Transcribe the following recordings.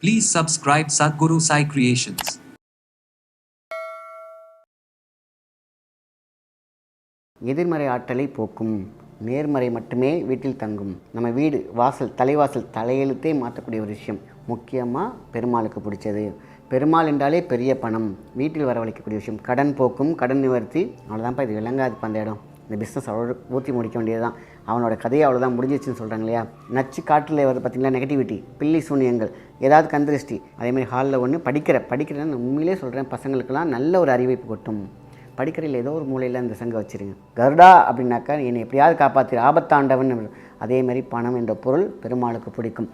Please subscribe Sadhguru Sai Creations. எதிர்மறை ஆற்றலை போக்கும், நேர்மறை மட்டுமே வீட்டில் தங்கும். நம்ம வீடு வாசல் தலைவாசல் தலையெழுத்தே மாற்றக்கூடிய ஒரு விஷயம். முக்கியமாக பெருமாளுக்கு பிடிச்சது. பெருமாள் என்றாலே பெரிய பணம், வீட்டில் வரவழைக்கக்கூடிய விஷயம். கடன் போக்கும், கடன் நிவர்த்தி. அவ்வளோதான்ப்பா, இது விளங்காதுப்பா அந்த இடம். இந்த பிஸ்னஸ் அவ்வளோ ஊற்றி முடிக்க வேண்டியது தான். அவனோட கதையை அவ்வளோதான் முடிஞ்சிச்சுன்னு சொல்கிறாங்க இல்லையா. நச்சு காட்டில் வருது பார்த்திங்களா, நெகட்டிவிட்டி, பில்லி சூனியங்கள், ஏதாவது கந்திருஷ்டி. அதேமாதிரி ஹாலில் ஒன்று படிக்கிறேன்னு உண்மையிலே சொல்கிறேன், பசங்களுக்கெல்லாம் நல்ல ஒரு அறிவிப்பு கொட்டும். படிக்கிறதில் ஏதோ ஒரு மூலையில் அந்த சங்கை வச்சுருங்க. கருடா அப்படின்னாக்கா என்னை எப்படியாவது காப்பாற்றி ஆபத்தாண்டவன். அதேமாதிரி பணம் என்ற பொருள் பெருமாளுக்கு பிடிக்கும்.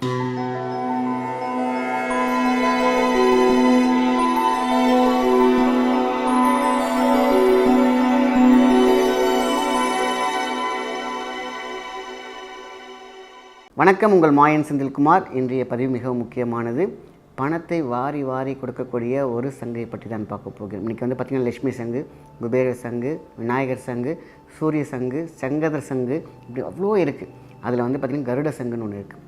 வணக்கம், உங்கள் மாயன் செந்தில்குமார். இன்றைய பதிவு மிகவும் முக்கியமானது. பணத்தை வாரி வாரி கொடுக்கக்கூடிய ஒரு சங்கை பற்றி தான் பார்க்க போகிறோம். இன்றைக்கி வந்து பார்த்திங்கன்னா லட்சுமி சங்கு, குபேர சங்கு, விநாயகர் சங்கு, சூரிய சங்கு, சங்கதர் சங்கு, இப்படி அவ்வளோ இருக்குது. அதில் வந்து பார்த்திங்கன்னா கருட சங்குன்னு ஒன்று இருக்குது.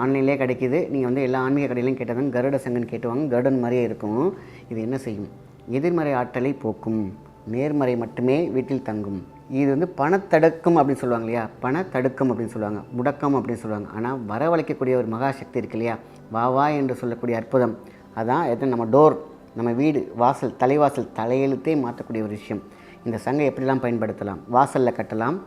ஆன்லைன்லேயே கிடைக்கிது. நீங்கள் வந்து எல்லா ஆன்மீக கடையிலையும் கேட்டால் கருட சங்குன்னு கேட்டுவாங்க. கருடன் மாதிரியே இருக்கும். இது என்ன செய்யும்? எதிர்மறை ஆற்றலை போக்கும், நேர்மறை மட்டுமே வீட்டில் தங்கும். இது வந்து பணத்தடுக்கம் அப்படின்னு சொல்லுவாங்க இல்லையா. பணத்தடுக்கம் அப்படின்னு சொல்லுவாங்க, முடக்கம் அப்படின்னு சொல்லுவாங்க. ஆனால் வரவழைக்கக்கூடிய ஒரு மகாசக்தி இருக்கு இல்லையா, வா என்று சொல்லக்கூடிய அற்புதம். அதான் எத்தனை நம்ம டோர், நம்ம வீடு வாசல் தலைவாசல் தலையெழுத்தே மாற்றக்கூடிய ஒரு விஷயம். இந்த சங்கை எப்படிலாம் பயன்படுத்தலாம்? வாசலில் கட்டலாம்.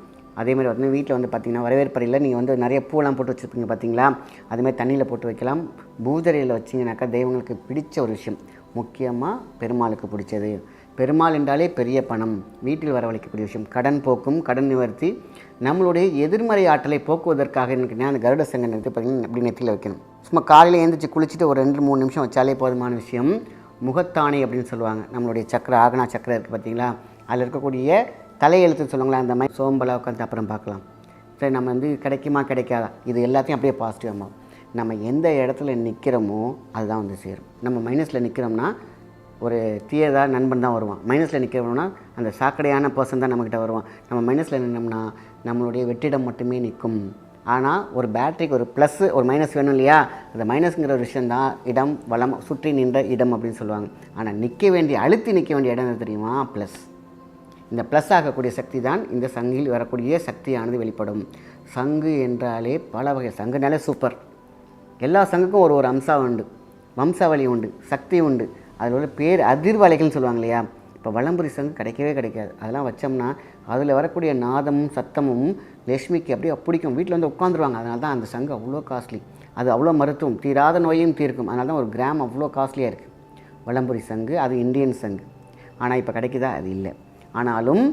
அதேமாதிரி வந்து வீட்டில் வந்து பார்த்திங்கன்னா வரவேற்பறையில் நீங்கள் வந்து நிறைய பூவெல்லாம் போட்டு வச்சுருப்பீங்க பார்த்திங்களா, அதுமாதிரி தண்ணியில் போட்டு வைக்கலாம். பூஜரையில் வச்சிங்கனாக்கா தெய்வங்களுக்கு பிடிச்ச ஒரு விஷயம். முக்கியமாக பெருமாளுக்கு பிடிச்சது. பெருமாள் என்றாலே பெரிய பணம், வீட்டில் வரவழைக்கக்கூடிய விஷயம். கடன் போக்கும், கடன் நிவர்த்தி. நம்மளுடைய எதிர்மறை ஆற்றலை போக்குவதற்காக எனக்கு அந்த கருட சங்கை எடுத்து பார்த்திங்கன்னா அப்படி நெத்தியில் வைக்கணும். சும்மா காலையில் எழுந்திரிச்சு குளிச்சுட்டு ஒரு 2-3 நிமிஷம் வச்சாலே போதுமான விஷயம். முகத்தானை அப்படின்னு சொல்லுவாங்க. நம்மளுடைய சக்கரை, ஆகனா சக்கரை இருக்குது பார்த்திங்களா, அதில் இருக்கக்கூடிய தலையெழுத்துன்னு சொல்லுவாங்களா, அந்த மாதிரி சோம்பலாக உட்காந்து அப்புறம் பார்க்கலாம். சரி, நம்ம வந்து கிடைக்குமா கிடைக்காதா, இது எல்லாத்தையும் அப்படியே பாசிட்டிவாக. நம்ம எந்த இடத்துல நிற்கிறோமோ அதுதான் வந்து சேரும். நம்ம மைனஸில் நிற்கிறோம்னா ஒரு தீயதாக நண்பன் தான் வருவான். மைனஸில் நிற்கிறோம்னா அந்த சாக்கடையான பர்சன் தான் நம்மக்கிட்ட வருவான். நம்ம மைனஸில் நின்னோம்னா நம்மளுடைய வெற்றிடம் மட்டுமே நிற்கும். ஆனால் ஒரு பேட்டரிக்கு ஒரு ப்ளஸ் ஒரு மைனஸ் வேணும் இல்லையா. அந்த மைனஸுங்கிற ஒரு விஷயந்தான் இடம், வளம், சுற்றி நின்ற இடம் அப்படின்னு சொல்லுவாங்க. ஆனால் அழுத்தி நிற்க வேண்டிய இடம் என்ன தெரியுமா? ப்ளஸ். இந்த ப்ளஸ் ஆகக்கூடிய சக்தி தான் இந்த சங்கில் வரக்கூடிய சக்தியானது வெளிப்படும். சங்கு என்றாலே பல வகை. சங்குனாலே சூப்பர். எல்லா சங்குக்கும் ஒரு அம்சம் உண்டு, வம்சாவளி உண்டு, சக்தி உண்டு. அதில் உள்ள பேர் அதிர்வலைகள்னு சொல்லுவாங்க இல்லையா. இப்போ வலம்புரி சங்கு கிடைக்கவே கிடைக்காது. அதெல்லாம் வச்சோம்னா அதில் வரக்கூடிய நாதமும் சத்தமும் லட்சுமிக்கு அப்படியே பிடிக்கும். வீட்டில் வந்து உட்காந்துருவாங்க. அதனால தான் அந்த சங்கு அவ்வளோ காஸ்ட்லி. அது அவ்வளோ மருத்துவம், தீராத நோயும் தீர்க்கும். அதனால தான் ஒரு கிராம் அவ்வளோ காஸ்ட்லியாக இருக்குது வலம்புரி சங்கு. அது இந்தியன் சங்கு. ஆனால் இப்போ கிடைக்குதா? அது இல்லை. ஆனாலும்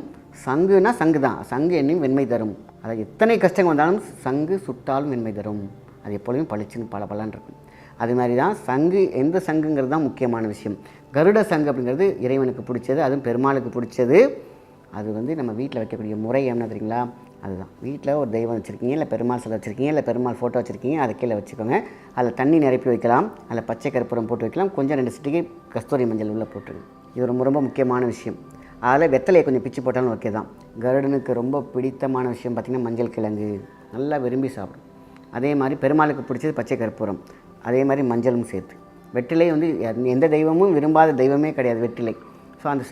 சங்குனா சங்கு தான். சங்கு என்னையும் வெண்மை தரும். அதை எத்தனை கஷ்டங்கள் வந்தாலும் சங்கு சுட்டாலும் வெண்மை தரும். அது எப்பொழுதும் பளிச்சுன்னு பலன்னு இருக்கும். அது மாதிரி தான் சங்கு. எந்த சங்குங்கிறது தான் முக்கியமான விஷயம். கருட சங்கு அப்படிங்கிறது இறைவனுக்கு பிடிச்சது, அதுவும் பெருமாளுக்கு பிடிச்சது. அது வந்து நம்ம வீட்டில் வைக்கக்கூடிய முறை என்ன தெரியுங்களா? அதுதான். வீட்டில் ஒரு தெய்வம் வச்சுருக்கீங்க, இல்லை பெருமாள் சிலை வச்சுருக்கீங்க, இல்லை பெருமாள் ஃபோட்டோ வச்சுருக்கீங்க, அதை கீழே வச்சுக்கோங்க. அதில் தண்ணி நிரப்பி வைக்கலாம், அதில் பச்சை கற்பூரம் போட்டு வைக்கலாம், கொஞ்சம் 2 சிட்டிகை கஸ்தூரி மஞ்சள் உள்ளே போட்டுருங்க. இது ரொம்ப ரொம்ப முக்கியமான விஷயம். அதில் வெத்தலையை கொஞ்சம் பிச்சு போட்டாலும் ஓகே தான். கருடனுக்கு ரொம்ப பிடித்தமான விஷயம் பார்த்திங்கன்னா மஞ்சள் கிழங்கு, நல்லா விரும்பி சாப்பிடும். அதே மாதிரி பெருமாளுக்கு பிடிச்சது பச்சை கற்பூரம், அதே மாதிரி மஞ்சளும் சேர்த்து. வெற்றிலை வந்து எந்த தெய்வமும் விரும்பாத தெய்வமே கிடையாது வெற்றிலை. ஸோ அந்த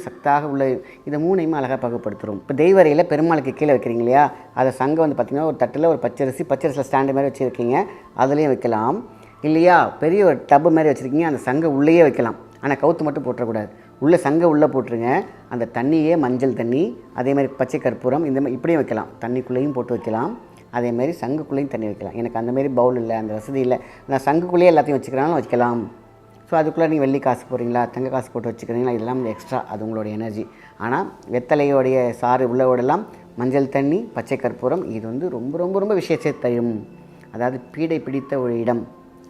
சக்தாக உள்ள இதை 3ஐயுமே அழகாக பாகுபடுத்துகிறோம். இப்போ தெய்வரையில் பெருமாளுக்கு கீழே வைக்கிறீங்க இல்லையா, அதை சங்கை வந்து பார்த்திங்கன்னா ஒரு தட்டில் ஒரு பச்சரிசியில் ஸ்டாண்டு மாதிரி வச்சுருக்கீங்க, அதுலேயும் வைக்கலாம். இல்லையா பெரிய ஒரு டப்பு மாதிரி வச்சுருக்கீங்க, அந்த சங்கை உள்ளேயே வைக்கலாம். ஆனால் கவுத்து மட்டும் போட்டுறக்கூடாது. உள்ளே சங்கை உள்ளே போட்டுருங்க. அந்த தண்ணியே மஞ்சள் தண்ணி, அதேமாதிரி பச்சை கற்பூரம், இந்த மாதிரி இப்படியும் வைக்கலாம். தண்ணிக்குள்ளேயும் போட்டு வைக்கலாம், அதேமாரி சங்குக்குள்ளேயும் தண்ணி வைக்கலாம். எனக்கு அந்தமாரி பவுல் இல்லை, அந்த வசதி இல்லை. நான் சங்குக்குள்ளேயே எல்லாத்தையும் வச்சுக்கிறாலும் வைக்கலாம். ஸோ அதுக்குள்ளே நீங்கள் வெள்ளி காசு போடுறீங்களா, தங்க காசு போட்டு வச்சுக்கிறீங்களா, இதெல்லாம் எக்ஸ்ட்ரா, அது உங்களோட எனர்ஜி. ஆனால் வெத்தலையோடைய சாறு உள்ளவோடலாம் மஞ்சள் தண்ணி, பச்சை கற்பூரம், இது வந்து ரொம்ப ரொம்ப ரொம்ப விஷயத்தை தரும். அதாவது பீடை பிடித்த ஒரு இடம்.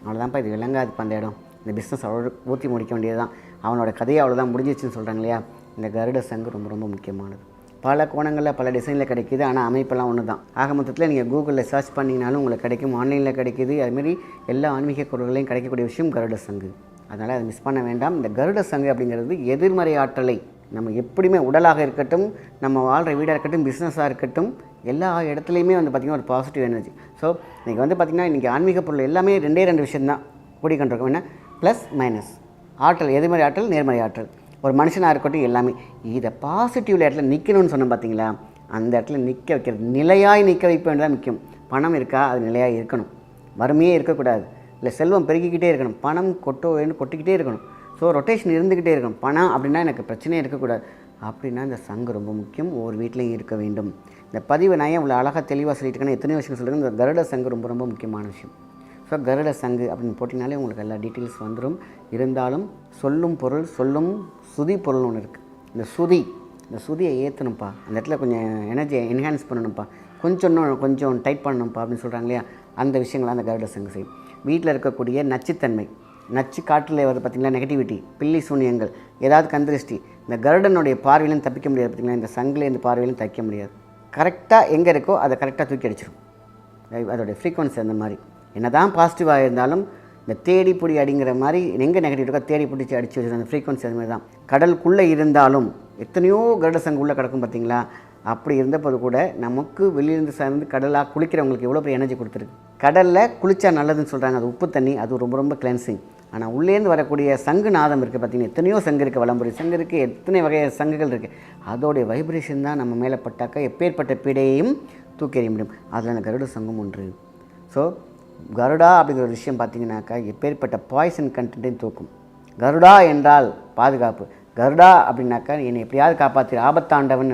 அவ்வளோதான்ப்பா, இது விளங்காதுப்பா அந்த இடம். இந்த பிஸ்னஸ் அவ்வளோ ஊற்றி முடிக்க வேண்டியது தான். அவனோட கதையை அவ்வளோதான் முடிஞ்சிச்சுன்னு சொல்கிறாங்க இல்லையா. இந்த கருட சங்கு ரொம்ப ரொம்ப முக்கியமானது. பல கோணங்களில் பல டிசைனில் கிடைக்கிது. ஆனால் அமைப்பெல்லாம் ஒன்று தான். ஆக மொத்தத்தில் நீங்கள் கூகுளில் சர்ச் பண்ணிங்கனாலும் உங்களுக்கு கிடைக்கும், ஆன்லைனில் கிடைக்கிது. அதுமாரி எல்லா ஆன்மீக பொருள்களையும் கிடைக்கக்கூடிய விஷயம் கருட சங்கு. அதனால் அதை மிஸ் பண்ண வேண்டாம். இந்த கருட சங்கு அப்படிங்கிறது எதிர்மறை ஆற்றலை நம்ம எப்படியுமே உடலாக இருக்கட்டும், நம்ம வாழ்கிற வீடாக இருக்கட்டும், பிஸ்னஸாக இருக்கட்டும், எல்லா இடத்துலையுமே வந்து பார்த்திங்கன்னா ஒரு பாசிட்டிவ் எனர்ஜி. ஸோ இன்றைக்கி வந்து பார்த்திங்கன்னா இன்றைக்கி ஆன்மீக பொருள் எல்லாமே 2 விஷயந்தான். குடிக்கொண்டிருக்கும். என்ன ப்ளஸ் மைனஸ் ஆற்றல், எதிர்மறை ஆற்றல் நேர்மறை ஆற்றல். ஒரு மனுஷனாக இருக்கட்டும் எல்லாமே இதை பாசிட்டிவ் இடத்துல நிற்கணும்னு சொன்னோம் பார்த்தீங்களா, அந்த இடத்துல நிற்க வைக்கிறது, நிலையாய் நிற்க வைக்க வேண்டியதான் முக்கியம். பணம் இருக்கா, அது நிலையாக இருக்கணும். வறுமையே இருக்கக்கூடாது, இல்லை செல்வம் பெருக்கிக்கிட்டே இருக்கணும். பணம் கொட்டிக்கிட்டே இருக்கணும். ஸோ ரொட்டேஷன் இருந்துக்கிட்டே இருக்கணும். பணம் அப்படின்னா எனக்கு பிரச்சனையே இருக்கக்கூடாது. அப்படின்னா இந்த சங்கு ரொம்ப முக்கியம், ஒவ்வொரு வீட்லேயும் இருக்க வேண்டும். இந்த பதிவை நான் இவ்வளோ அழகாக தெளிவாக சொல்லிட்டுருக்கேன்னு எத்தனையோ விஷயம் சொல்லுங்கள். இந்த கருட சங்கு ரொம்ப ரொம்ப முக்கியமான விஷயம். ஸோ கருட சங்கு அப்படின்னு போட்டிங்கனாலே உங்களுக்கு எல்லா டீட்டெயில்ஸ் வந்துடும். இருந்தாலும் சொல்லும் பொருள், சொல்லும் சுதி பொருள்னு ஒன்று இருக்குது. இந்த சுதியை ஏற்றணும்ப்பா, அந்த இடத்துல கொஞ்சம் எனர்ஜியை என்ஹான்ஸ் பண்ணணும்ப்பா, கொஞ்சம் டைட் பண்ணணும்ப்பா அப்படின்னு சொல்கிறாங்க இல்லையா, அந்த விஷயங்கள்லாம் அந்த கருட சங்கு செய்யும். வீட்டில் இருக்கக்கூடிய நச்சுத்தன்மை, நச்சு காற்றில் வருது பார்த்திங்களா, நெகட்டிவிட்டி, பில்லி சூனியங்கள், ஏதாவது கந்திருஷ்டி, இந்த கருடனுடைய பார்வையிலும் தப்பிக்க முடியாது பார்த்திங்களா, இந்த சங்கில் இந்த பார்வையிலும் தைக்க முடியாது. கரெக்டாக எங்கே இருக்கோ அதை கரெக்டாக தூக்கி அடிச்சிடும். அதோடைய ஃப்ரீக்வன்சி அந்த மாதிரி. என்ன தான் பாசிட்டிவாக இருந்தாலும் இந்த தேடி பிடி அடிங்கிற மாதிரி எங்கே நெகட்டிவ் இருக்கோ தேடி பிடிச்சி அடித்து வச்சுருந்த அந்த ஃப்ரீக்வன்சி அது மாதிரி தான். கடலுக்குள்ளே இருந்தாலும் எத்தனையோ கருட சங்கு உள்ளே கிடக்கும் பார்த்திங்களா, அப்படி இருந்தபோது கூட நமக்கு வெளியிருந்து சார்ந்து கடலாக குளிக்கிறவங்களுக்கு எவ்வளோ பெரிய எனர்ஜி கொடுத்துருக்கு. கடலில் குளித்தா நல்லதுன்னு சொல்கிறாங்க, அது உப்பு தண்ணி, அது ரொம்ப ரொம்ப கிளென்சிங். ஆனால் உள்ளேருந்து வரக்கூடிய சங்கு நாதம் இருக்குது பார்த்திங்கன்னா, எத்தனையோ சங்கு இருக்குது, வலம்புரி சங்கு இருக்குது, எத்தனை வகை சங்குகள் இருக்குது. அதோடைய வைப்ரேஷன் தான் நம்ம மேலே பட்டாக்கா எப்பேற்பட்ட பீடையையும் தூக்கி எறிய முடியும். அதில் அந்த கருட சங்கம் ஒன்று. ஸோ கருடா அப்படிங்கிற ஒரு விஷயம் பார்த்திங்கனாக்கா எப்பேற்பட்ட பாய்சன் கண்டென்ட்டையும் தூக்கும். கருடா என்றால் பாதுகாப்பு, கருடா அப்படின்னாக்கா என்னை எப்படியாவது காப்பாற்றி ஆபத்தாண்டவன்.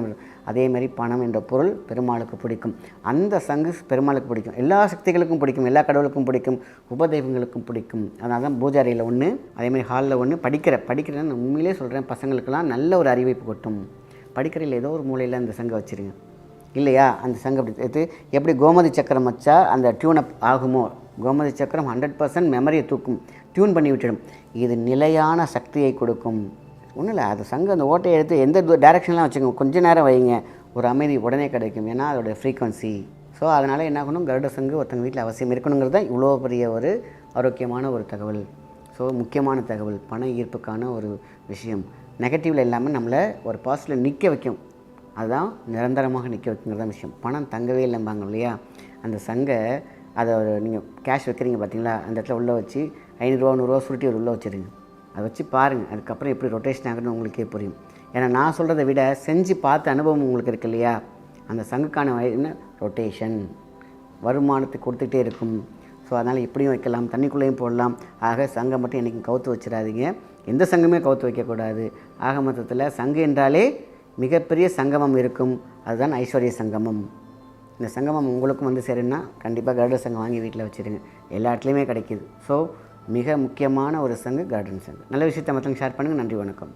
அதேமாதிரி பணம் என்ற பொருள் பெருமாளுக்கு பிடிக்கும். அந்த சங்கு பெருமாளுக்கு பிடிக்கும், எல்லா சக்திகளுக்கும் பிடிக்கும், எல்லா கடவுளுக்கும் பிடிக்கும், உபதெய்வங்களுக்கும் பிடிக்கும். அதனால தான் பூஜாரியில் ஒன்று, அதேமாதிரி ஹாலில் ஒன்று. படிக்கிறேன்னு நான் உண்மையிலே சொல்கிறேன், பசங்களுக்கெல்லாம் நல்ல ஒரு அறிவிப்பு கொட்டும். படிக்கிறதில் ஏதோ ஒரு மூலையில் அந்த சங்கை வச்சுருங்க இல்லையா, அந்த சங்கம் அப்படி எடுத்து எப்படி கோமதி சக்கரம் வச்சா அந்த டியூனப் ஆகுமோ, கோமதி சக்கரம் 100% மெமரியை தூக்கும், டியூன் பண்ணி விட்டுடும். இது நிலையான சக்தியை கொடுக்கும். ஒன்றும் இல்லை, அது சங்கம் அந்த ஓட்டையை எடுத்து எந்த டைரெக்ஷன்லாம் வச்சுக்கோங்க, கொஞ்சம் நேரம் வைங்க, ஒரு அமைதி உடனே கிடைக்கும். ஏன்னா அதோடய ஃப்ரீக்வன்சி. ஸோ அதனால் என்ன ஆகணும், கருட சங்கு ஒருத்தங்க வீட்டில் அவசியம் இருக்கணுங்கிறது தான் இவ்வளோ பெரிய ஒரு ஆரோக்கியமான ஒரு தகவல். ஸோ முக்கியமான தகவல், பண ஈர்ப்புக்கான ஒரு விஷயம். நெகட்டிவில் இல்லாமல் நம்மளை ஒரு பாசிட்டிவில் நிற்க வைக்கும். அதுதான் நிரந்தரமாக நிற்க வைக்குங்கிறத விஷயம். பணம் தங்கவே இல்லைம்பாங்க இல்லையா, அந்த சங்கை அதை நீங்கள் கேஷ் வைக்கிறீங்க பார்த்தீங்களா, அந்த இடத்துல உள்ளே வச்சு 500 100 சுருட்டி ஒரு உள்ளே வச்சுருங்க. அதை வச்சு பாருங்கள், அதுக்கப்புறம் எப்படி ரொட்டேஷன் ஆகுதுன்னு உங்களுக்கே புரியும். ஏன்னா நான் சொல்கிறத விட செஞ்சு பார்த்த அனுபவம் உங்களுக்கு இருக்கு இல்லையா, அந்த சங்குக்கான என்ன ரொட்டேஷன் வருமானத்தை கொடுத்துட்டே இருக்கும். ஸோ அதனால் இப்படியும் வைக்கலாம், தண்ணிக்குள்ளேயும் போடலாம். ஆக சங்கை மட்டும் என்றைக்கும் கவுத்து வச்சிடாதீங்க, எந்த சங்கமே கவுத்து வைக்கக்கூடாது. ஆக மொத்தத்தில் சங்கு என்றாலே மிகப்பெரிய சங்கமம் இருக்கும், அதுதான் ஐஸ்வர்ய சங்கமம். இந்த சங்கமம் உங்களுக்கும் வந்து சேருன்னா கண்டிப்பாக கருட சங்கம் வாங்கி வீட்டில் வச்சுருங்க, எல்லா இடத்துலையுமே கிடைக்கிது. ஸோ மிக முக்கியமான ஒரு சங்கு கார்டன் சங்கு. நல்ல விஷயத்தை மற்றவங்க ஷேர் பண்ணுங்கள். நன்றி, வணக்கம்.